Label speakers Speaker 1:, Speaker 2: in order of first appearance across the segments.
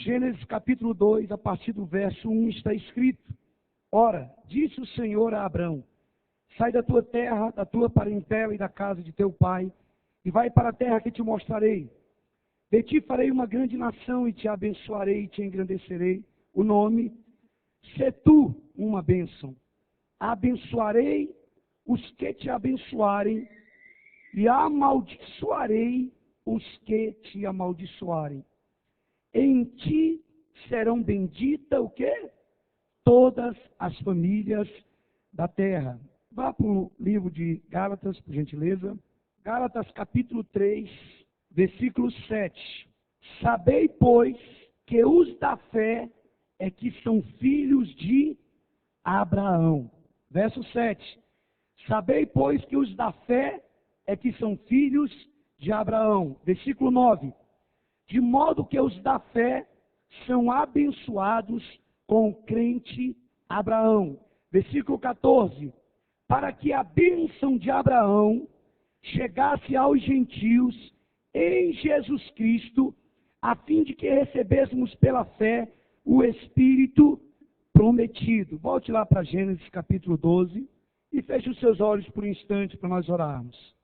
Speaker 1: Gênesis capítulo 2, a partir do verso 1, está escrito: Ora, disse o Senhor a Abrão: sai da tua terra, da tua parentela e da casa de teu pai, e vai para a terra que te mostrarei. De ti farei uma grande nação, e te abençoarei e te engrandecerei o nome. Sê tu uma bênção. Abençoarei os que te abençoarem, e amaldiçoarei os que te amaldiçoarem. Em ti serão benditas o quê? Todas as famílias da terra. Vá para o livro de Gálatas, por gentileza. Gálatas capítulo 3, versículo 7. Sabei, pois, que os da fé é que são filhos de Abraão. Verso 7. Sabei, pois, que os da fé é que são filhos de Abraão. Versículo 9. De modo que os da fé são abençoados com o crente Abraão. Versículo 14. Para que a bênção de Abraão chegasse aos gentios em Jesus Cristo, a fim de que recebêssemos pela fé o Espírito prometido. Volte lá para Gênesis capítulo 12 e feche os seus olhos por um instante para nós orarmos.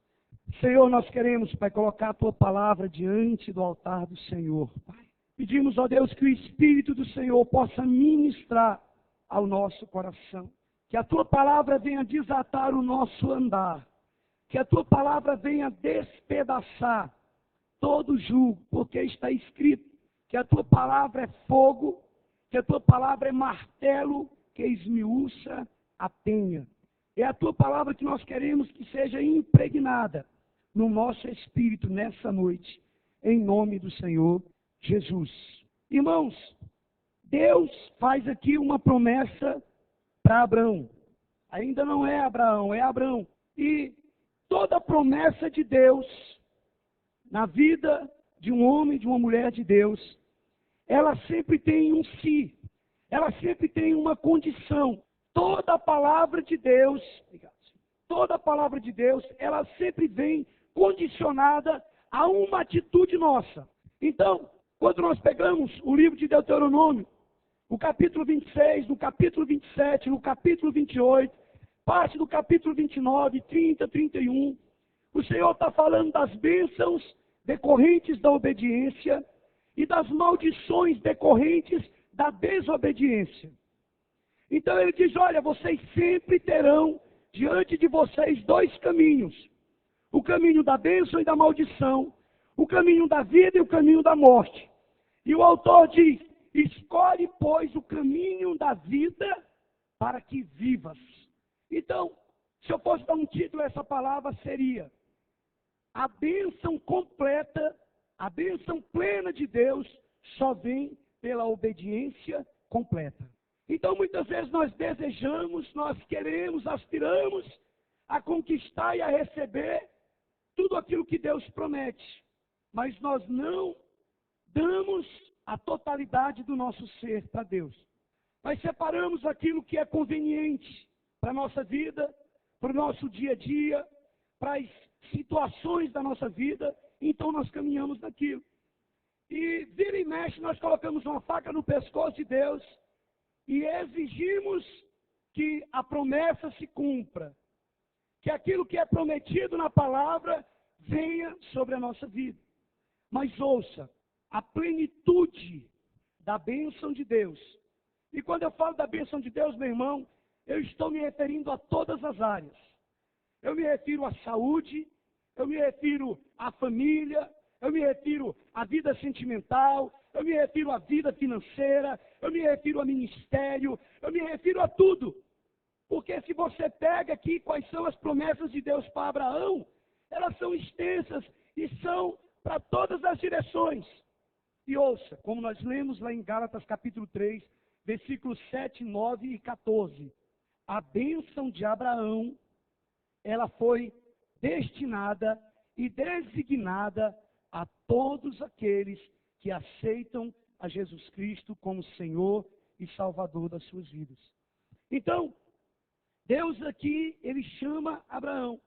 Speaker 1: Senhor, nós queremos, Pai, colocar a Tua palavra diante do altar do Senhor, Pai. Pedimos, ó Deus, que o Espírito do Senhor possa ministrar ao nosso coração. Que a Tua palavra venha desatar o nosso andar. Que a Tua palavra venha despedaçar todo jugo, porque está escrito que a Tua palavra é fogo, que a Tua palavra é martelo que esmiuça a penha. É a Tua palavra que nós queremos que seja impregnada no nosso espírito nessa noite, em nome do Senhor Jesus. Irmãos, Deus faz aqui uma promessa para Abraão. Ainda não é Abraão, é Abraão. E toda promessa de Deus na vida de um homem, de uma mulher de Deus, ela sempre tem um se, ela sempre tem uma condição. Toda a palavra de Deus, toda a palavra de Deus, ela sempre vem condicionada a uma atitude nossa. Então, quando nós pegamos o livro de Deuteronômio, o capítulo 26, no capítulo 27, no capítulo 28, parte do capítulo 29, 30, 31, o Senhor está falando das bênçãos decorrentes da obediência e das maldições decorrentes da desobediência. Então ele diz, olha, vocês sempre terão diante de vocês dois caminhos. O caminho da bênção e da maldição, o caminho da vida e o caminho da morte. E o autor diz, escolhe, pois, o caminho da vida para que vivas. Então, se eu fosse dar um título a essa palavra, seria a bênção completa, a bênção plena de Deus só vem pela obediência completa. Então, muitas vezes nós desejamos, nós queremos, aspiramos a conquistar e a receber tudo aquilo que Deus promete. Mas nós não damos a totalidade do nosso ser para Deus. Nós separamos aquilo que é conveniente para a nossa vida, para o nosso dia a dia, para as situações da nossa vida, então nós caminhamos naquilo. E vira e mexe, nós colocamos uma faca no pescoço de Deus e exigimos que a promessa se cumpra, que aquilo que é prometido na palavra venha sobre a nossa vida. Mas ouça, a plenitude da bênção de Deus. E quando eu falo da bênção de Deus, meu irmão, eu estou me referindo a todas as áreas. Eu me refiro à saúde, eu me refiro à família, eu me refiro à vida sentimental, eu me refiro à vida financeira, eu me refiro ao ministério, eu me refiro a tudo. Porque se você pega aqui quais são as promessas de Deus para Abraão, elas são extensas e são para todas as direções. E ouça, como nós lemos lá em Gálatas capítulo 3, versículos 7, 9 e 14. A bênção de Abraão, ela foi destinada e designada a todos aqueles que aceitam a Jesus Cristo como Senhor e Salvador das suas vidas. Então, Deus aqui, Ele chama Abraão.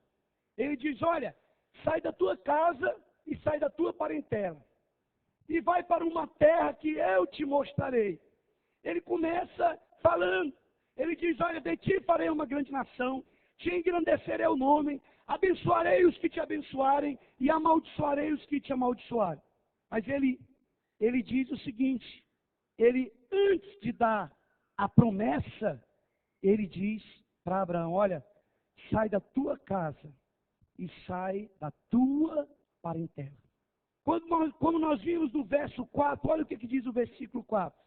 Speaker 1: Ele diz, olha, sai da tua casa e sai da tua parentela. e vai para uma terra que eu te mostrarei. Ele começa falando, ele diz, olha, de ti farei uma grande nação, te engrandecerei o nome, abençoarei os que te abençoarem e amaldiçoarei os que te amaldiçoarem. Mas ele diz o seguinte, ele antes de dar a promessa, ele diz para Abraão, olha, sai da tua casa e sai da tua parentela. Como nós vimos no verso 4, olha o que diz o versículo 4.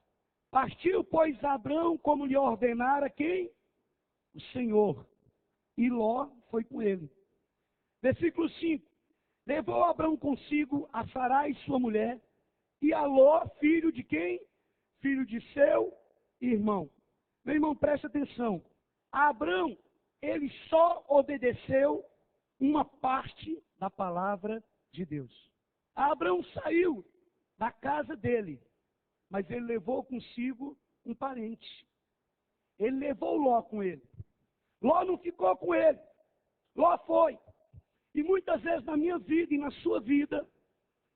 Speaker 1: Partiu, pois, Abrão como lhe ordenara quem? O Senhor. E Ló foi com ele. Versículo 5. Levou Abrão consigo a Sarai, sua mulher, e a Ló, filho de quem? Filho de seu irmão. Meu irmão, preste atenção. Abrão, ele só obedeceu uma parte da palavra de Deus. Abrão saiu da casa dele, mas ele levou consigo um parente. Ele levou Ló com ele. Ló não ficou com ele. Ló foi. E muitas vezes na minha vida e na sua vida,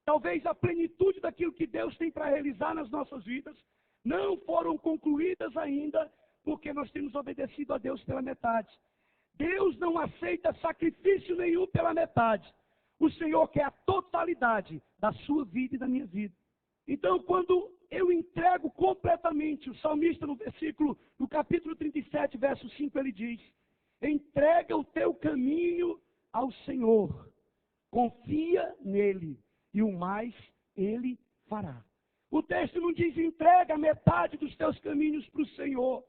Speaker 1: talvez a plenitude daquilo que Deus tem para realizar nas nossas vidas, não foram concluídas ainda, porque nós temos obedecido a Deus pela metade. Deus não aceita sacrifício nenhum pela metade. O Senhor quer a totalidade da sua vida e da minha vida. Então, quando eu entrego completamente, o salmista no capítulo 37, verso 5, ele diz, entrega o teu caminho ao Senhor, confia nele, e o mais ele fará. O texto não diz, entrega metade dos teus caminhos para o Senhor,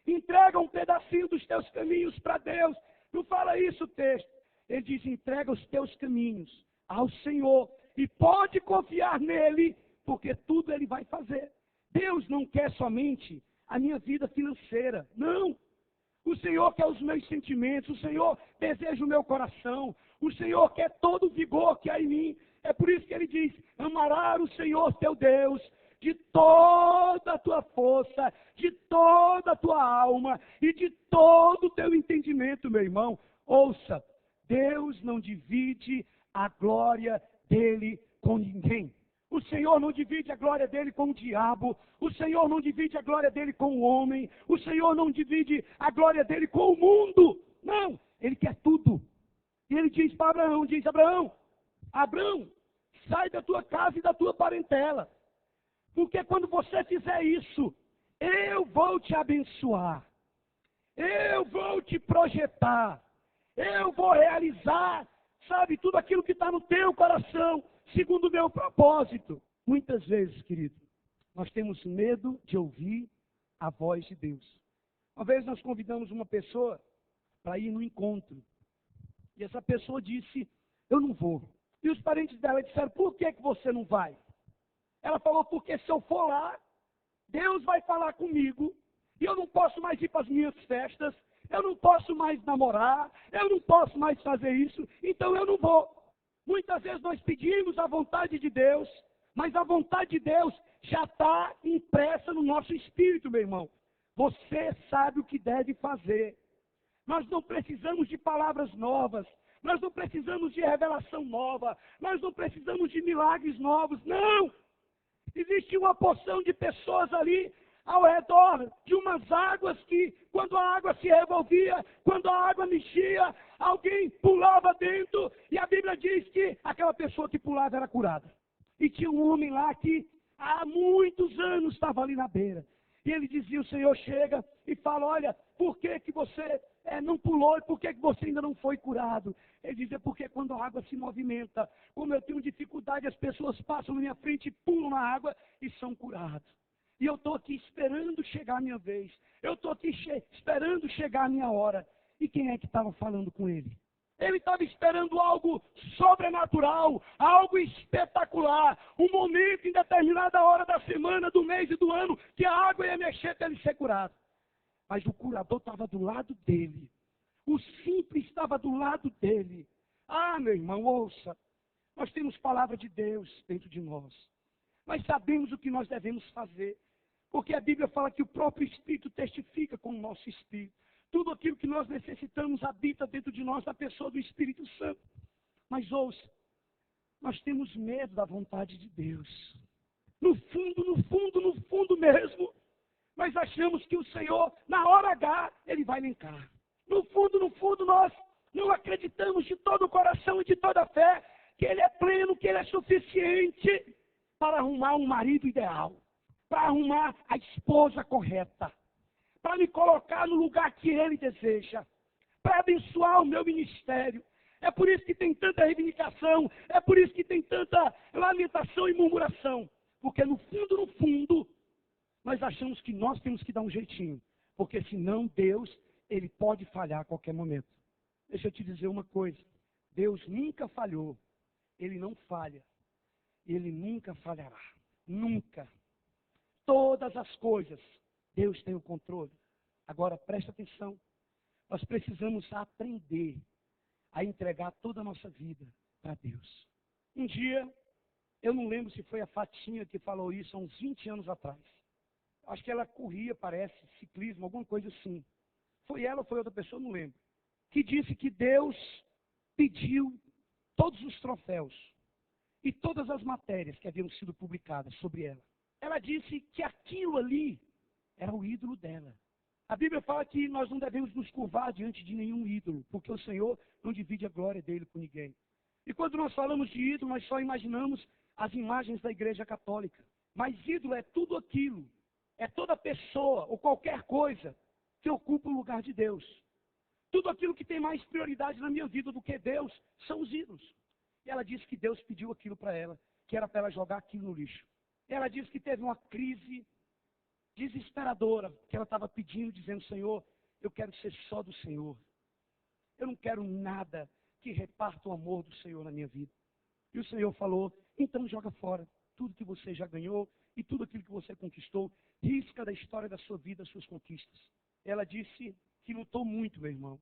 Speaker 1: entrega um pedacinho dos teus caminhos para Deus, não fala isso o texto. Ele diz, entrega os teus caminhos ao Senhor, e pode confiar nele, porque tudo ele vai fazer. Deus não quer somente a minha vida financeira, não. O Senhor quer os meus sentimentos, o Senhor deseja o meu coração, o Senhor quer todo o vigor que há em mim. É por isso que ele diz, amarás o Senhor teu Deus de toda a tua força, de toda a tua alma e de todo o teu entendimento, meu irmão. Ouça, Deus não divide a glória dele com ninguém. O Senhor não divide a glória dele com o diabo. O Senhor não divide a glória dele com o homem. O Senhor não divide a glória dele com o mundo. Não, ele quer tudo. E ele diz para Abraão, Abraão, sai da tua casa e da tua parentela. Porque quando você fizer isso, eu vou te abençoar. Eu vou te projetar. Eu vou realizar, sabe, tudo aquilo que está no teu coração, segundo o meu propósito. Muitas vezes, querido, nós temos medo de ouvir a voz de Deus. Uma vez nós convidamos uma pessoa para ir no encontro. E essa pessoa disse, eu não vou. E os parentes dela disseram, por que você não vai? Ela falou, porque se eu for lá, Deus vai falar comigo, e eu não posso mais ir para as minhas festas, eu não posso mais namorar, eu não posso mais fazer isso, então eu não vou. Muitas vezes nós pedimos a vontade de Deus, mas a vontade de Deus já está impressa no nosso espírito, meu irmão. Você sabe o que deve fazer. Nós não precisamos de palavras novas, nós não precisamos de revelação nova, nós não precisamos de milagres novos, não! Existe uma porção de pessoas ali ao redor de umas águas que, quando a água se revolvia, quando a água mexia, alguém pulava dentro, e a Bíblia diz que aquela pessoa que pulava era curada. E tinha um homem lá que há muitos anos estava ali na beira. E ele dizia, o Senhor chega e fala, olha, por que você não pulou e por que você ainda não foi curado? Ele dizia, porque quando a água se movimenta, como eu tenho dificuldade, as pessoas passam na minha frente e pulam na água e são curados. E eu estou aqui esperando chegar a minha vez. Eu estou aqui esperando chegar a minha hora. E quem é que estava falando com ele? Ele estava esperando algo sobrenatural, algo espetacular. Um momento em determinada hora da semana, do mês e do ano, que a água ia mexer para ele ser curado. Mas o curador estava do lado dele. O simples estava do lado dele. Ah, meu irmão, ouça. Nós temos palavra de Deus dentro de nós. Mas sabemos o que nós devemos fazer. Porque a Bíblia fala que o próprio Espírito testifica com o nosso Espírito. Tudo aquilo que nós necessitamos habita dentro de nós, da pessoa do Espírito Santo. Mas ouça, nós temos medo da vontade de Deus. No fundo, no fundo, no fundo mesmo, nós achamos que o Senhor, na hora H, Ele vai linkar. No fundo, nós não acreditamos de todo o coração e de toda a fé que Ele é pleno, que Ele é suficiente para arrumar um marido ideal, para arrumar a esposa correta, para me colocar no lugar que Ele deseja, para abençoar o meu ministério. É por isso que tem tanta reivindicação, é por isso que tem tanta lamentação e murmuração. Porque no fundo, nós achamos que nós temos que dar um jeitinho. Porque senão Deus, Ele pode falhar a qualquer momento. Deixa eu te dizer uma coisa. Deus nunca falhou. Ele não falha. Ele nunca falhará. Nunca. Todas as coisas, Deus tem o controle. Agora, presta atenção. Nós precisamos aprender a entregar toda a nossa vida para Deus. Um dia, eu não lembro se foi a Fatinha que falou isso há uns 20 anos atrás. Acho que ela corria, parece, ciclismo, alguma coisa assim. Foi ela ou foi outra pessoa, não lembro. Que disse que Deus pediu todos os troféus e todas as matérias que haviam sido publicadas sobre ela. Ela disse que aquilo ali era o ídolo dela. A Bíblia fala que nós não devemos nos curvar diante de nenhum ídolo, porque o Senhor não divide a glória dele com ninguém. E quando nós falamos de ídolo, nós só imaginamos as imagens da Igreja Católica. Mas ídolo é tudo aquilo, é toda pessoa ou qualquer coisa que ocupa o lugar de Deus. Tudo aquilo que tem mais prioridade na minha vida do que Deus são os ídolos. E ela disse que Deus pediu aquilo para ela, que era para ela jogar aquilo no lixo. Ela disse que teve uma crise desesperadora, que ela estava pedindo, dizendo: Senhor, eu quero ser só do Senhor. Eu não quero nada que reparta o amor do Senhor na minha vida. E o Senhor falou: então joga fora tudo que você já ganhou e tudo aquilo que você conquistou. Risca da história da sua vida as suas conquistas. Ela disse que lutou muito, meu irmão.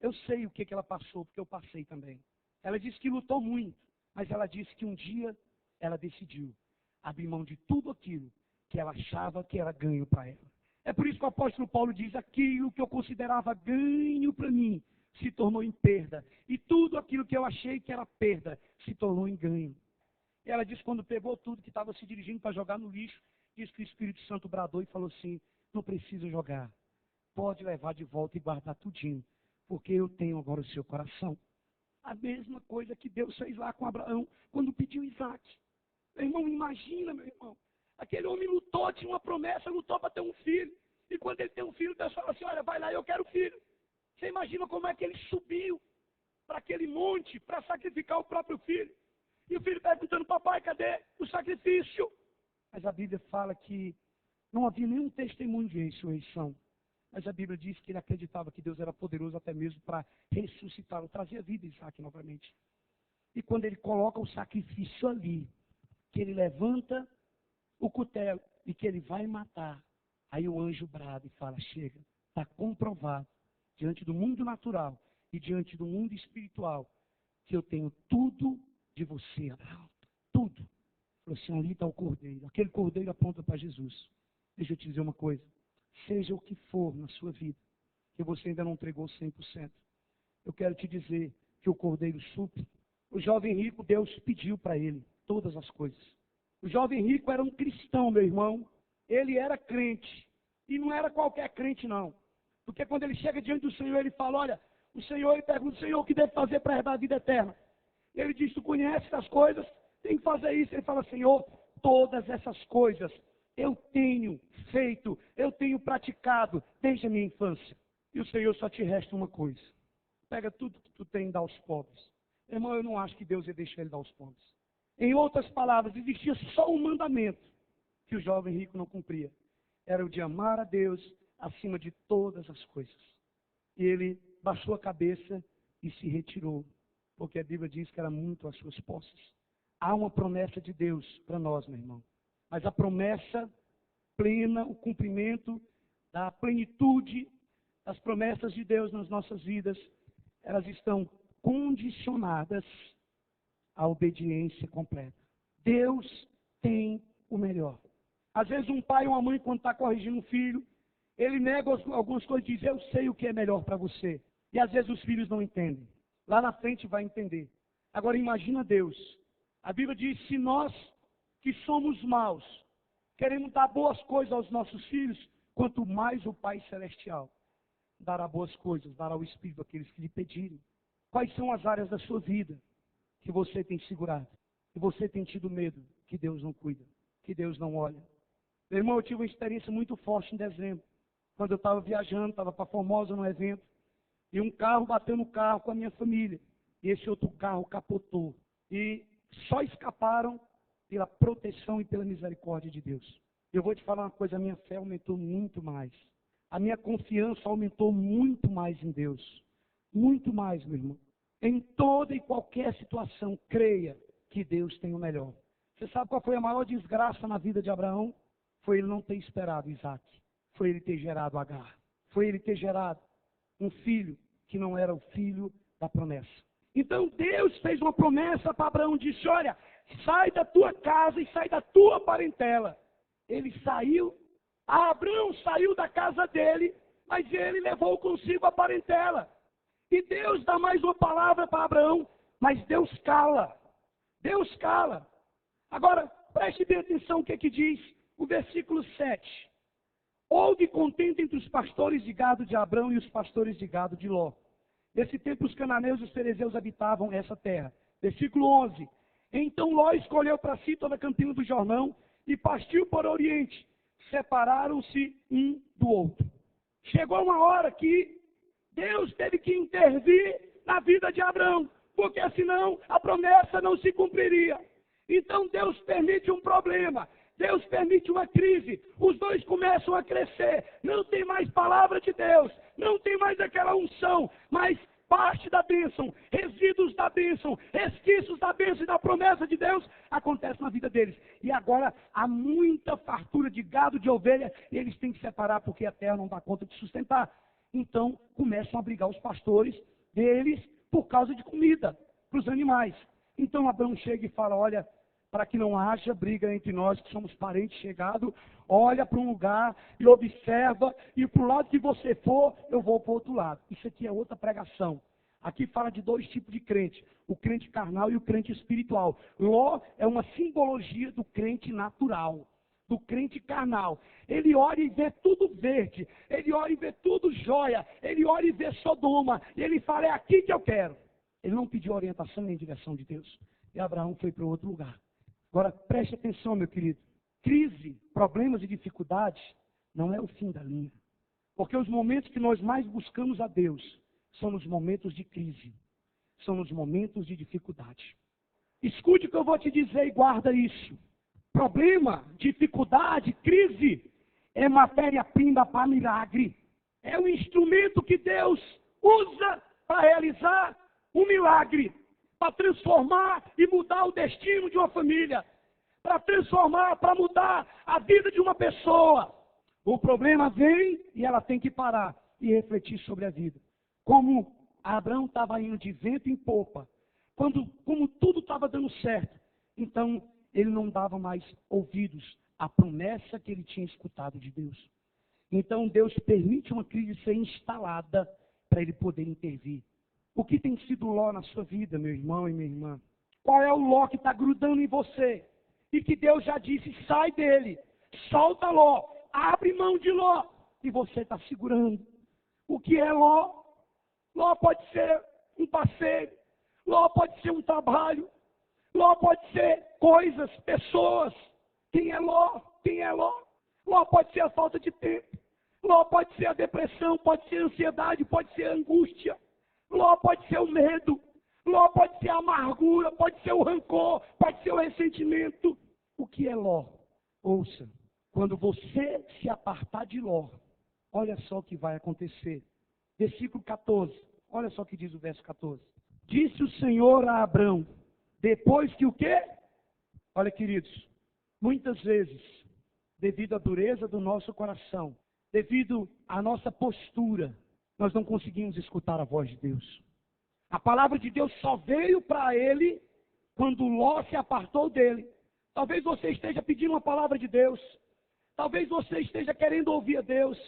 Speaker 1: Eu sei o que ela passou, porque eu passei também. Ela disse que lutou muito, mas ela disse que um dia ela decidiu abrir mão de tudo aquilo que ela achava que era ganho para ela. É por isso que o apóstolo Paulo diz: aquilo que eu considerava ganho para mim se tornou em perda. E tudo aquilo que eu achei que era perda se tornou em ganho. E ela disse, quando pegou tudo que estava se dirigindo para jogar no lixo, disse que o Espírito Santo bradou e falou assim: não precisa jogar. Pode levar de volta e guardar tudinho, porque eu tenho agora o seu coração. A mesma coisa que Deus fez lá com Abraão, quando pediu Isaac. Meu irmão, imagina, meu irmão. Aquele homem lutou, tinha uma promessa, lutou para ter um filho. E quando ele tem um filho, Deus fala assim: olha, vai lá, eu quero filho. Você imagina como é que ele subiu para aquele monte para sacrificar o próprio filho. E o filho perguntando: papai, cadê o sacrifício? Mas a Bíblia fala que não havia nenhum testemunho de ressurreição. Mas a Bíblia diz que ele acreditava que Deus era poderoso até mesmo para ressuscitá-lo, trazer a vida de Isaac novamente. E quando ele coloca o sacrifício ali, que ele levanta o cutelo e que ele vai matar, aí o anjo brada e fala: chega, está comprovado, diante do mundo natural e diante do mundo espiritual, que eu tenho tudo de você, Abraão. Tudo. Falou assim: ali está o cordeiro. Aquele cordeiro aponta para Jesus. Deixa eu te dizer uma coisa. Seja o que for na sua vida, que você ainda não entregou 100%. Eu quero te dizer que o cordeiro supre. O jovem rico, Deus pediu para ele todas as coisas. O jovem rico era um cristão, meu irmão. Ele era crente. E não era qualquer crente, não. Porque quando ele chega diante do Senhor, ele fala: olha, o Senhor, ele pergunta: Senhor, o que deve fazer para herdar a vida eterna? Ele diz: tu conheces as coisas, tem que fazer isso. Ele fala: Senhor, todas essas coisas eu tenho feito, eu tenho praticado desde a minha infância. E o Senhor, só te resta uma coisa: pega tudo que tu tem e dá aos pobres. Irmão, eu não acho que Deus ia deixar ele dar aos pobres. Em outras palavras, existia só um mandamento que o jovem rico não cumpria. Era o de amar a Deus acima de todas as coisas. E ele baixou a cabeça e se retirou, porque a Bíblia diz que era muito as suas posses. Há uma promessa de Deus para nós, meu irmão. Mas a promessa plena, o cumprimento da plenitude das promessas de Deus nas nossas vidas, elas estão condicionadas à obediência completa. Deus tem o melhor. Às vezes um pai ou uma mãe, quando está corrigindo um filho, ele nega algumas coisas e diz: eu sei o que é melhor para você. E às vezes os filhos não entendem. Lá na frente vai entender. Agora imagina Deus. A Bíblia diz: se nós que somos maus, queremos dar boas coisas aos nossos filhos, quanto mais o Pai Celestial dará boas coisas, dará o Espírito àqueles que lhe pedirem. Quais são as áreas da sua vida que você tem segurado, que você tem tido medo, que Deus não cuida, que Deus não olha? Meu irmão, eu tive uma experiência muito forte em dezembro, quando eu estava viajando, estava para Formosa num evento, e um carro bateu no carro com a minha família, e esse outro carro capotou, e só escaparam pela proteção e pela misericórdia de Deus. Eu vou te falar uma coisa, a minha fé aumentou muito mais. A minha confiança aumentou muito mais em Deus. Muito mais, meu irmão. Em toda e qualquer situação, creia que Deus tem o melhor. Você sabe qual foi a maior desgraça na vida de Abraão? Foi ele não ter esperado Isaac. Foi ele ter gerado Agar. Foi ele ter gerado um filho que não era o filho da promessa. Então Deus fez uma promessa para Abraão, disse, olha, sai da tua casa e sai da tua parentela. Ele saiu, Abraão saiu da casa dele, mas ele levou consigo a parentela. E Deus dá mais uma palavra para Abraão, mas Deus cala. Deus cala. Agora, preste bem atenção o que diz o versículo 7. Houve contenda entre os pastores de gado de Abrão e os pastores de gado de Ló. Nesse tempo os cananeus e os ferezeus habitavam essa terra. Versículo 11. Então Ló escolheu para si toda a campina do Jordão e partiu para o oriente. Separaram-se um do outro. Chegou uma hora que Deus teve que intervir na vida de Abrão, porque senão a promessa não se cumpriria. Então Deus permite um problema, Deus permite uma crise, os dois começam a crescer, não tem mais palavra de Deus, não tem mais aquela unção, mas parte da bênção, resíduos da bênção, resquícios da bênção e da promessa de Deus acontece na vida deles. E agora há muita fartura de gado, de ovelha, e eles têm que separar porque a terra não dá conta de sustentar. Então começam a brigar os pastores deles por causa de comida para os animais. Então Abraão chega e fala, olha, para que não haja briga entre nós, que somos parentes chegados, olha para um lugar e observa, e para o lado que você for, eu vou para o outro lado. Isso aqui é outra pregação. Aqui fala de dois tipos de crente, o crente carnal e o crente espiritual. Ló é uma simbologia do crente natural, do crente carnal. Ele olha e vê tudo verde, ele olha e vê tudo jóia, ele olha e vê Sodoma, e ele fala, é aqui que eu quero. Ele não pediu orientação nem direção de Deus. E Abraão foi para outro lugar. Agora, preste atenção, meu querido. Crise, problemas e dificuldades não é o fim da linha. Porque os momentos que nós mais buscamos a Deus são nos momentos de crise. São nos momentos de dificuldade. Escute o que eu vou te dizer e guarda isso. Problema, dificuldade, crise é matéria-prima para milagre. É um instrumento que Deus usa para realizar um milagre. Para transformar e mudar o destino de uma família, para transformar, para mudar a vida de uma pessoa. O problema vem e ela tem que parar e refletir sobre a vida. Como Abraão estava indo de vento em popa, como tudo estava dando certo, então ele não dava mais ouvidos à promessa que ele tinha escutado de Deus. Então Deus permite uma crise ser instalada para ele poder intervir. O que tem sido Ló na sua vida, meu irmão e minha irmã? Qual é o Ló que está grudando em você? E que Deus já disse, sai dele, solta Ló, abre mão de Ló. E você está segurando. O que é Ló? Ló pode ser um passeio, Ló pode ser um trabalho, Ló pode ser coisas, pessoas. Quem é Ló? Quem é Ló? Ló pode ser a falta de tempo. Ló pode ser a depressão, pode ser a ansiedade, pode ser a angústia. Ló pode ser o medo, Ló pode ser a amargura, pode ser o rancor, pode ser o ressentimento. O que é Ló? Ouça, quando você se apartar de Ló, olha só o que vai acontecer. Versículo 14, olha só o que diz o verso 14. Disse o Senhor a Abrão, depois que o quê? Olha, queridos, muitas vezes, devido à dureza do nosso coração, devido à nossa postura, nós não conseguimos escutar a voz de Deus. A palavra de Deus só veio para ele quando Ló se apartou dele. Talvez você esteja pedindo uma palavra de Deus. Talvez você esteja querendo ouvir a Deus.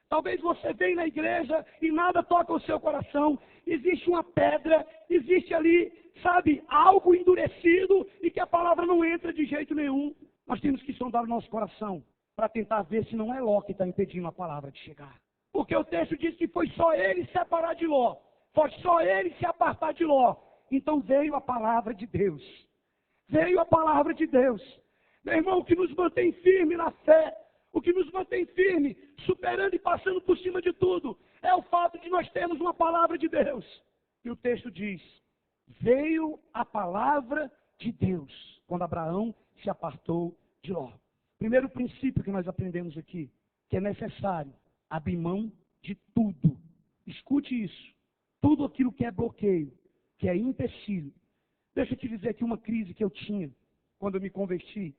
Speaker 1: Talvez você venha na igreja e nada toca o seu coração. Existe uma pedra, existe ali sabe, algo endurecido e que a palavra não entra de jeito nenhum. Nós temos que sondar o nosso coração para tentar ver se não é Ló que está impedindo a palavra de chegar. Porque o texto diz que foi só ele se separar de Ló, foi só ele se apartar de Ló. Então veio a palavra de Deus. Veio a palavra de Deus. Meu irmão, o que nos mantém firme na fé, o que nos mantém firme, superando e passando por cima de tudo, é o fato de nós termos uma palavra de Deus. E o texto diz, veio a palavra de Deus, quando Abraão se apartou de Ló. Primeiro princípio que nós aprendemos aqui, que é necessário abrir mão de tudo. Escute isso. Tudo aquilo que é bloqueio, que é empecilho. Deixa eu te dizer aqui uma crise que eu tinha quando eu me converti.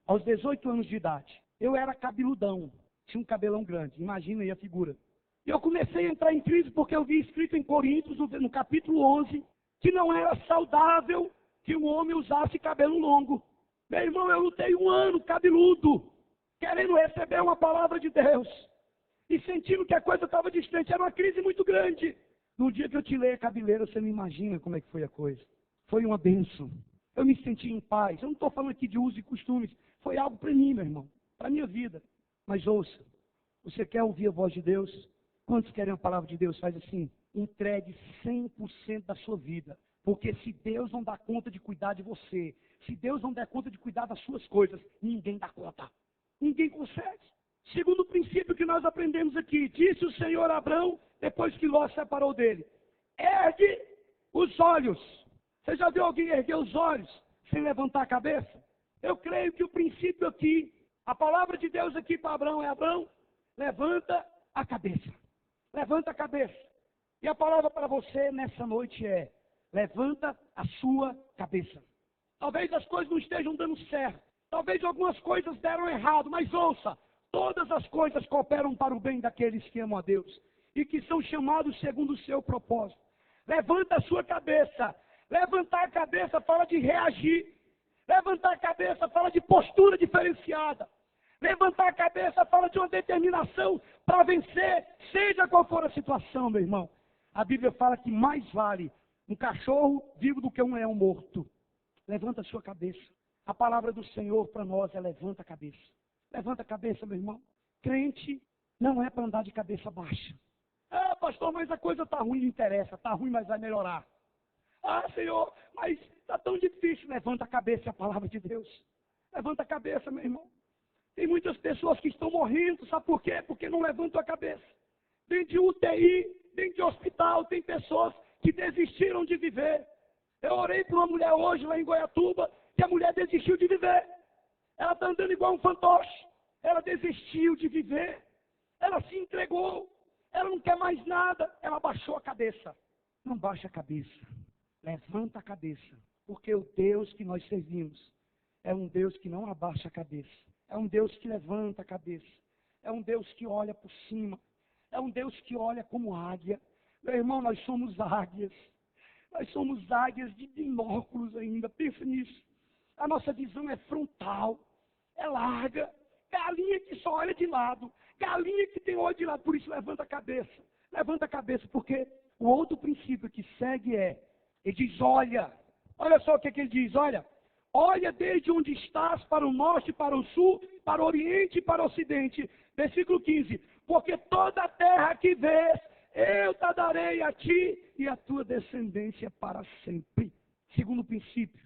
Speaker 1: Aos 18 anos de idade, eu era cabeludão, tinha um cabelão grande, imagina aí a figura. E eu comecei a entrar em crise porque eu vi escrito em Coríntios, no capítulo 11, que não era saudável que um homem usasse cabelo longo. Meu irmão, eu lutei um ano cabeludo, querendo receber uma palavra de Deus. E sentindo que a coisa estava distante, era uma crise muito grande. No dia que eu tirei a cabeleira, você não imagina como é que foi a coisa. Foi uma bênção. Eu me senti em paz. Eu não estou falando aqui de uso e costumes. Foi algo para mim, meu irmão. Para a minha vida. Mas ouça. Você quer ouvir a voz de Deus? Quantos querem a palavra de Deus? Faz assim. Entregue 100% da sua vida. Porque se Deus não dá conta de cuidar de você, se Deus não der conta de cuidar das suas coisas, ninguém dá conta. Ninguém consegue. Segundo princípio que nós aprendemos aqui. Disse o Senhor a Abrão, depois que Ló se separou dele. Ergue os olhos. Você já viu alguém erguer os olhos sem levantar a cabeça? Eu creio que o princípio aqui, a palavra de Deus aqui para Abrão é: Abrão, levanta a cabeça. Levanta a cabeça. E a palavra para você nessa noite é: levanta a sua cabeça. Talvez as coisas não estejam dando certo. Talvez algumas coisas deram errado. Mas ouça, todas as coisas cooperam para o bem daqueles que amam a Deus e que são chamados segundo o seu propósito. Levanta a sua cabeça. Levantar a cabeça fala de reagir. Levantar a cabeça fala de postura diferenciada. Levantar a cabeça fala de uma determinação para vencer, seja qual for a situação, meu irmão. A Bíblia fala que mais vale um cachorro vivo do que um leão morto. Levanta a sua cabeça. A palavra do Senhor para nós é: levanta a cabeça. Levanta a cabeça, meu irmão. Crente não é para andar de cabeça baixa. Ah, pastor, mas a coisa está ruim, não interessa. Está ruim, mas vai melhorar. Ah, Senhor, mas está tão difícil. Levanta a cabeça, é a palavra de Deus. Levanta a cabeça, meu irmão. Tem muitas pessoas que estão morrendo, sabe por quê? Porque não levantam a cabeça. Dentro de UTI, dentro de hospital, tem pessoas que desistiram de viver. Eu orei por uma mulher hoje lá em Goiatuba, que a mulher desistiu de viver. Ela está andando igual um fantoche. Ela desistiu de viver. Ela se entregou. Ela não quer mais nada. Ela baixou a cabeça. Não baixa a cabeça. Levanta a cabeça. Porque o Deus que nós servimos é um Deus que não abaixa a cabeça. É um Deus que levanta a cabeça. É um Deus que olha por cima. É um Deus que olha como águia. Meu irmão, nós somos águias. Nós somos águias de binóculos ainda. Pensa nisso. A nossa visão é frontal. É larga. Galinha que só olha de lado. Galinha que tem olho de lado. Por isso, levanta a cabeça. Levanta a cabeça, porque o outro princípio que segue é: ele diz, olha só o que ele diz, olha desde onde estás para o norte, para o sul, para o oriente e para o ocidente. Versículo 15, porque toda a terra que vês, eu te darei a ti e a tua descendência para sempre. Segundo princípio,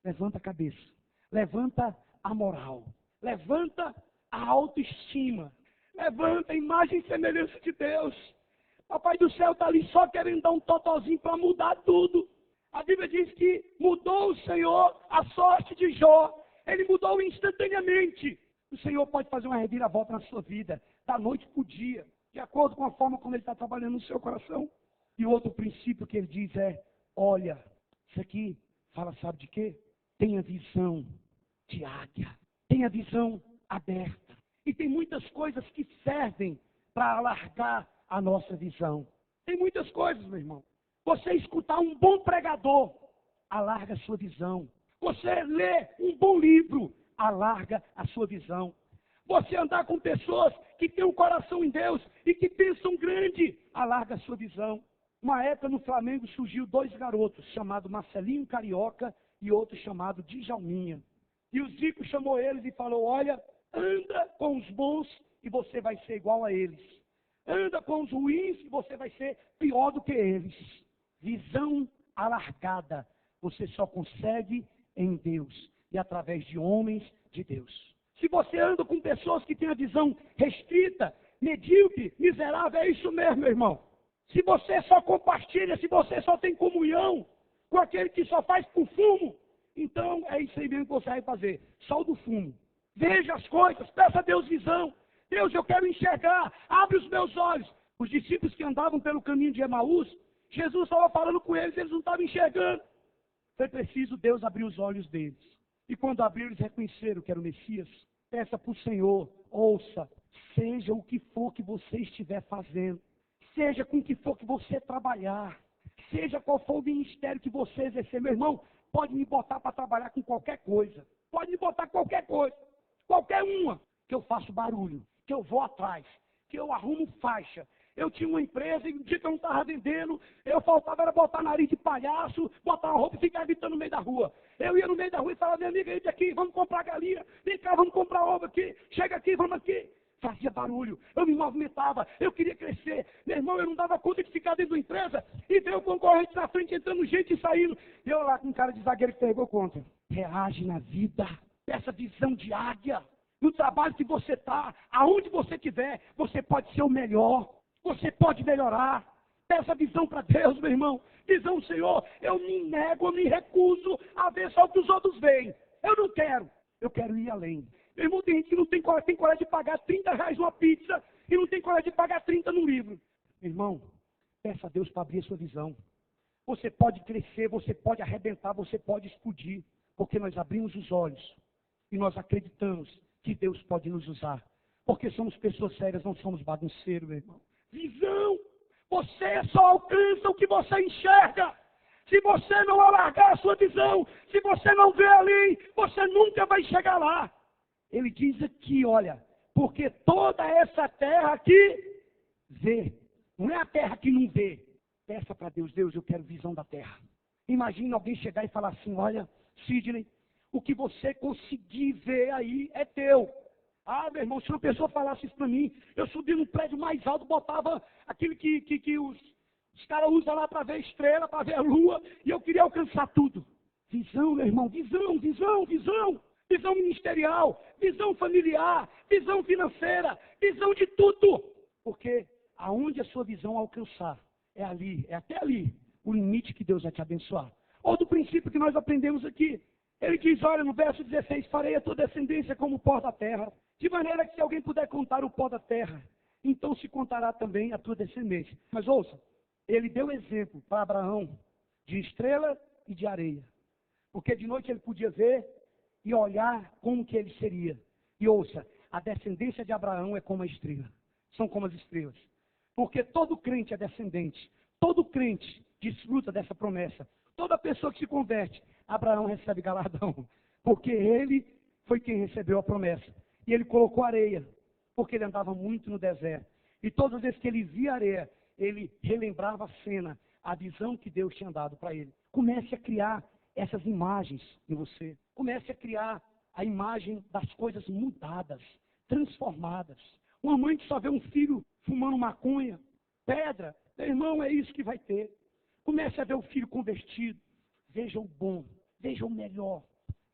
Speaker 1: levanta a cabeça, levanta a moral, levanta a autoestima, levanta a imagem e semelhança de Deus. Papai do céu está ali só querendo dar um totozinho para mudar tudo. A Bíblia diz que mudou o Senhor a sorte de Jó. Ele mudou instantaneamente. O Senhor pode fazer uma reviravolta na sua vida, da noite para o dia, de acordo com a forma como Ele está trabalhando no seu coração. E o outro princípio que Ele diz é: olha, isso aqui fala, sabe de quê? Tenha visão de águia. Tenha visão aberta. E tem muitas coisas que servem para alargar a nossa visão. Tem muitas coisas, meu irmão. Você escutar um bom pregador, alarga a sua visão. Você ler um bom livro, alarga a sua visão. Você andar com pessoas que têm um coração em Deus e que pensam grande, alarga a sua visão. Uma época no Flamengo surgiu dois garotos, chamado Marcelinho Carioca e outro chamado Djalminha. E o Zico chamou eles e falou, olha, anda com os bons e você vai ser igual a eles. Anda com os ruins e você vai ser pior do que eles. Visão alargada, você só consegue em Deus e através de homens de Deus. Se você anda com pessoas que têm a visão restrita, medíocre, miserável, é isso mesmo, meu irmão. Se você só compartilha, se você só tem comunhão com aquele que só faz por fumo, então é isso aí mesmo que você vai fazer. Só o do fumo. Veja as coisas, peça a Deus visão. Deus, eu quero enxergar, abre os meus olhos. Os discípulos que andavam pelo caminho de Emaús, Jesus estava falando com eles não estavam enxergando. Foi preciso Deus abrir os olhos deles. E quando abriu, eles reconheceram que era o Messias. Peça para o Senhor, ouça, seja o que for que você estiver fazendo, seja com o que for que você trabalhar, seja qual for o ministério que você exercer, meu irmão, pode me botar para trabalhar com qualquer coisa, pode me botar qualquer coisa, qualquer uma, que eu faço barulho, que eu vou atrás, que eu arrumo faixa. Eu tinha uma empresa e um dia que eu não estava vendendo, eu faltava era botar nariz de palhaço, botar uma roupa e ficar gritando no meio da rua. Eu ia no meio da rua e falava, minha amiga, entra aqui, vamos comprar galinha, vem cá, vamos comprar ovo aqui, chega aqui, vamos aqui. Fazia barulho, eu me movimentava, eu queria crescer. Meu irmão, eu não dava conta de ficar dentro da empresa e ver o concorrente na frente entrando gente e saindo. Eu lá com um cara de zagueiro que pegou conta. Reage na vida, essa visão de águia. No trabalho que você está, aonde você estiver, você pode ser o melhor. Você pode melhorar. Essa visão para Deus, meu irmão. Visão, Senhor, eu me nego, eu me recuso a ver só o que os outros veem. Eu não quero. Eu quero ir além. Meu irmão, tem gente que não tem coragem de pagar R$30 numa pizza e não tem coragem de pagar 30 num livro. Meu irmão, peça a Deus para abrir a sua visão. Você pode crescer, você pode arrebentar, você pode explodir. Porque nós abrimos os olhos e nós acreditamos que Deus pode nos usar. Porque somos pessoas sérias, não somos bagunceiros, meu irmão. Visão! Você só alcança o que você enxerga. Se você não alargar a sua visão, se você não vê ali, você nunca vai chegar lá. Ele diz aqui, olha, porque toda essa terra aqui vê. Não é a terra que não vê. Peça para Deus, Deus, eu quero visão da terra. Imagina alguém chegar e falar assim, olha, Sidney, o que você conseguir ver aí é teu. Ah, meu irmão, se uma pessoa falasse isso para mim, eu subi no prédio mais alto, botava aquilo que os caras usam lá para ver estrela, para ver a lua, e eu queria alcançar tudo. Visão, meu irmão, visão, visão, visão. Visão ministerial, visão familiar, visão financeira, visão de tudo. Porque aonde a sua visão alcançar, é ali, é até ali, o limite que Deus vai te abençoar. Outro princípio que nós aprendemos aqui, ele diz, olha, no verso 16, farei a tua descendência como o pó da terra, de maneira que se alguém puder contar o pó da terra, então se contará também a tua descendência. Mas ouça, ele deu exemplo para Abraão de estrela e de areia. Porque de noite ele podia ver e olhar como que ele seria. E ouça, a descendência de Abraão é como a estrela. São como as estrelas. Porque todo crente é descendente. Todo crente desfruta dessa promessa. Toda pessoa que se converte, Abraão recebe galardão. Porque ele foi quem recebeu a promessa. E ele colocou areia. Porque ele andava muito no deserto. E todas as vezes que ele via areia, ele relembrava a cena, a visão que Deus tinha dado para ele. Comece a criar essas imagens em você. Comece a criar a imagem das coisas mudadas, transformadas. Uma mãe que só vê um filho fumando maconha, pedra, meu irmão, é isso que vai ter. Comece a ver o filho convertido. Veja o bom, veja o melhor.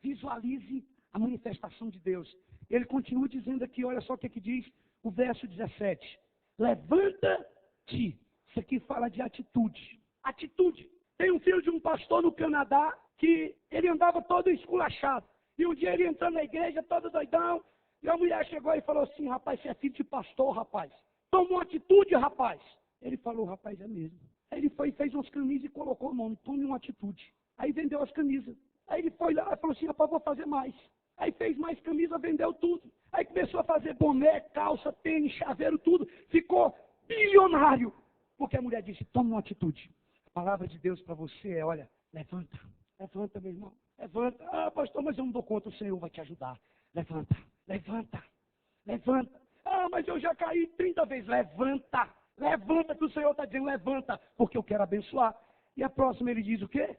Speaker 1: Visualize a manifestação de Deus. Ele continua dizendo aqui, olha só o que aqui diz o verso 17. Levanta-te. Isso aqui fala de atitude. Atitude. Tem um filho de um pastor no Canadá que ele andava todo esculachado. E um dia ele entrando na igreja, todo doidão, e a mulher chegou e falou assim, rapaz, você é filho de pastor, rapaz. Toma uma atitude, rapaz. Ele falou, rapaz, é mesmo. Aí ele foi e fez umas camisas e colocou o nome, tome uma atitude. Aí vendeu as camisas. Aí ele foi lá e falou assim, rapaz, vou fazer mais. Aí fez mais camisa, vendeu tudo. Aí começou a fazer boné, calça, tênis, chaveiro, tudo. Ficou bilionário. Porque a mulher disse, tome uma atitude. A palavra de Deus para você é, olha, levanta. Levanta, meu irmão. Levanta. Ah, pastor, mas eu não dou conta, o Senhor vai te ajudar. Levanta, levanta, levanta. Ah, mas eu já caí 30 vezes. Levanta, Levanta, que o Senhor está dizendo, levanta, porque eu quero abençoar. E a próxima ele diz o quê?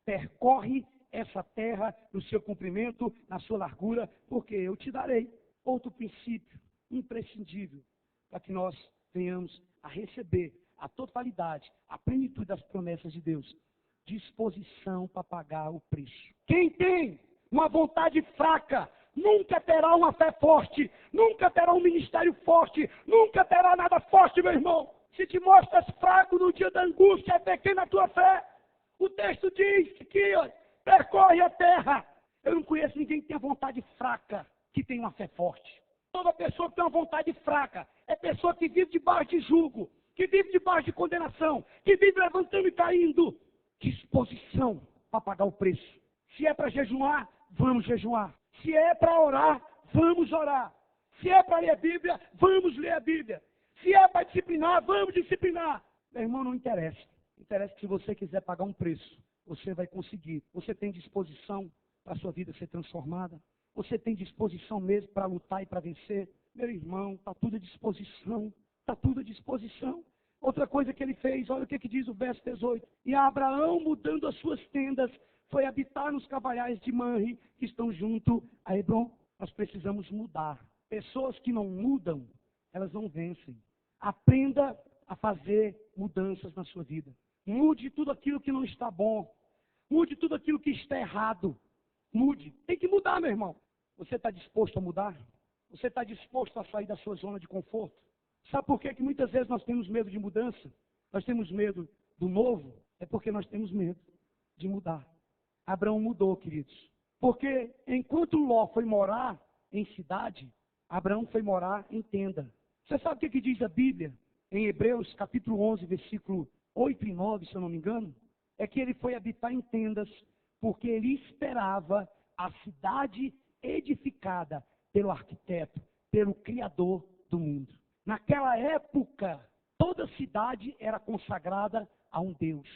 Speaker 1: Percorre essa terra no seu comprimento, na sua largura, porque eu te darei. Outro princípio imprescindível para que nós venhamos a receber a totalidade, a plenitude das promessas de Deus. Disposição para pagar o preço. Quem tem uma vontade fraca, nunca terá uma fé forte, nunca terá um ministério forte, nunca terá nada forte, meu irmão. Se te mostras fraco no dia da angústia, é pequena a tua fé. O texto diz que percorre a terra. Eu não conheço ninguém que tenha vontade fraca, que tenha uma fé forte. Toda pessoa que tem uma vontade fraca é pessoa que vive debaixo de jugo, que vive debaixo de condenação, que vive levantando e caindo. Disposição para pagar o preço. Se é para jejuar, vamos jejuar. Se é para orar, vamos orar. Se é para ler a Bíblia, vamos ler a Bíblia. Se é para disciplinar, vamos disciplinar. Meu irmão, não interessa. Interessa que se você quiser pagar um preço, você vai conseguir. Você tem disposição para a sua vida ser transformada? Você tem disposição mesmo para lutar e para vencer? Meu irmão, está tudo à disposição. Está tudo à disposição. Outra coisa que ele fez, olha o que diz o verso 18. E Abraão, mudando as suas tendas, foi habitar nos cavaiais de Manre, que estão junto a Hebron. Nós precisamos mudar. Pessoas que não mudam, elas não vencem. Aprenda a fazer mudanças na sua vida. Mude tudo aquilo que não está bom. Mude tudo aquilo que está errado. Mude. Tem que mudar, meu irmão. Você está disposto a mudar? Você está disposto a sair da sua zona de conforto? Sabe por que muitas vezes nós temos medo de mudança? Nós temos medo do novo? É porque nós temos medo de mudar. Abraão mudou, queridos. Porque enquanto Ló foi morar em cidade, Abraão foi morar em tenda. Você sabe o que diz a Bíblia? Em Hebreus, capítulo 11, versículo 8 e 9, se eu não me engano, é que ele foi habitar em tendas, porque ele esperava a cidade edificada pelo arquiteto, pelo Criador do mundo. Naquela época, toda cidade era consagrada a um Deus.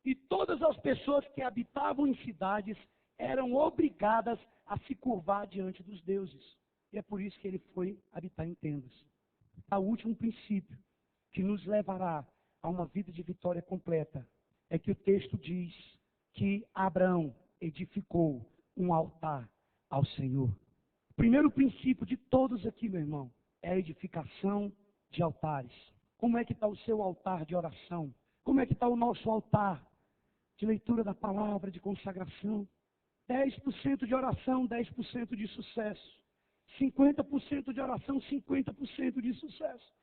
Speaker 1: E todas as pessoas que habitavam em cidades eram obrigadas a se curvar diante dos deuses. E é por isso que ele foi habitar em tendas. O último princípio que nos levará a uma vida de vitória completa é que o texto diz que Abraão edificou um altar ao Senhor. O primeiro princípio de todos aqui, meu irmão, é a edificação de altares. Como é que está o seu altar de oração? Como é que está o nosso altar de leitura da palavra, de consagração? 10% de oração, 10% de sucesso. 50% de oração, 50% de sucesso.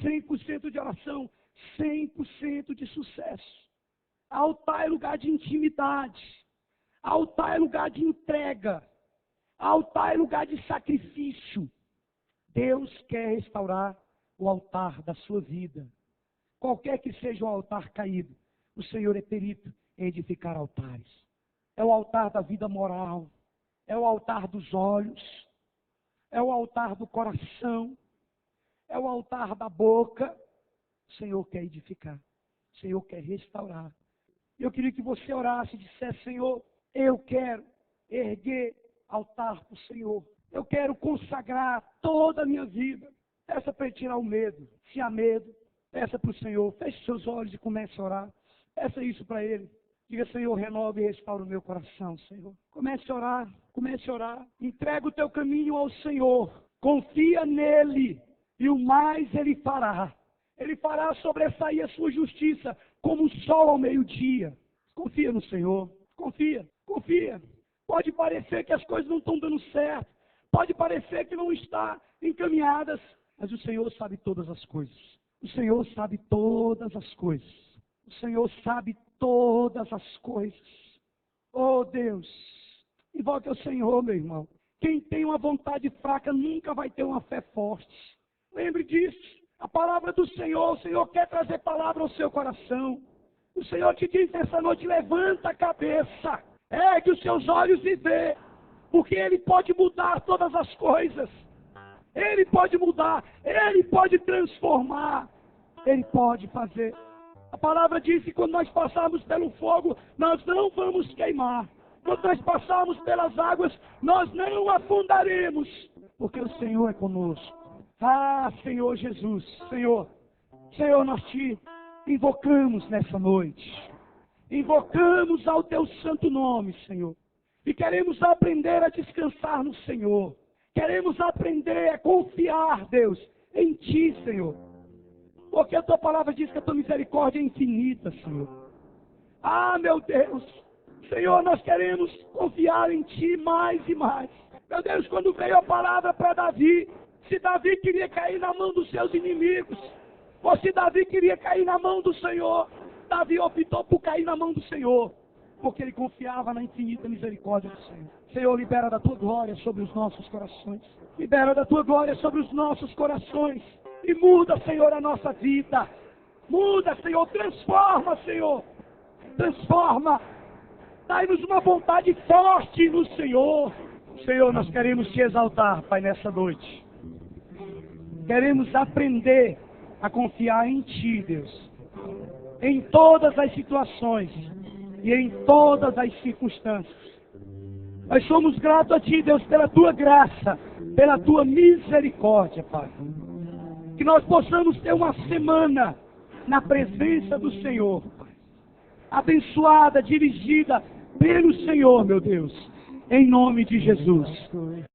Speaker 1: 100% de oração, 100% de sucesso. Altar é lugar de intimidade. Altar é lugar de entrega. Altar é lugar de sacrifício. Deus quer restaurar o altar da sua vida. Qualquer que seja o altar caído, o Senhor é perito em edificar altares. É o altar da vida moral. É o altar dos olhos. É o altar do coração. É o altar da boca. O Senhor quer edificar. O Senhor quer restaurar. Eu queria que você orasse e dissesse: Senhor, eu quero erguer altar para o Senhor. Eu quero consagrar toda a minha vida. Peça para Ele tirar o medo. Se há medo, peça para o Senhor. Feche seus olhos e comece a orar. Peça isso para Ele. Diga: Senhor, renova e restaura o meu coração, Senhor. Comece a orar, comece a orar. Entrega o teu caminho ao Senhor. Confia nele e o mais Ele fará. Ele fará sobressair a sua justiça como o sol ao meio-dia. Confia no Senhor. Confia, confia. Pode parecer que as coisas não estão dando certo. Pode parecer que não estão encaminhadas. Mas o Senhor sabe todas as coisas. O Senhor sabe todas as coisas. O Senhor sabe todas as coisas. Oh Deus, invoque ao Senhor, meu irmão. Quem tem uma vontade fraca nunca vai ter uma fé forte. Lembre disso. A palavra do Senhor, o Senhor quer trazer palavra ao seu coração. O Senhor te diz nessa noite: levanta a cabeça, ergue os seus olhos e vê, porque Ele pode mudar todas as coisas. Ele pode mudar, Ele pode transformar, Ele pode fazer. A palavra diz que quando nós passarmos pelo fogo, nós não vamos queimar. Quando nós passarmos pelas águas, nós não afundaremos, porque o Senhor é conosco. Ah, Senhor Jesus, Senhor, Senhor, nós te invocamos nessa noite. Invocamos ao teu santo nome, Senhor. E queremos aprender a descansar no Senhor. Queremos aprender a confiar, Deus, em Ti, Senhor. Porque a Tua palavra diz que a Tua misericórdia é infinita, Senhor. Ah, meu Deus. Senhor, nós queremos confiar em Ti mais e mais. Meu Deus, quando veio a palavra para Davi, se Davi queria cair na mão dos seus inimigos, ou se Davi queria cair na mão do Senhor, Davi optou por cair na mão do Senhor, porque ele confiava na infinita misericórdia do Senhor. Senhor, libera da Tua glória sobre os nossos corações. Libera da Tua glória sobre os nossos corações. E muda, Senhor, a nossa vida. Muda, Senhor, transforma, Senhor. Transforma. Dai-nos uma vontade forte no Senhor. Senhor, nós queremos Te exaltar, Pai, nessa noite. Queremos aprender a confiar em Ti, Deus. Em todas as situações e em todas as circunstâncias. Nós somos gratos a Ti, Deus, pela Tua graça, pela Tua misericórdia, Pai. Que nós possamos ter uma semana na presença do Senhor, Pai. Abençoada, dirigida pelo Senhor, meu Deus. Em nome de Jesus.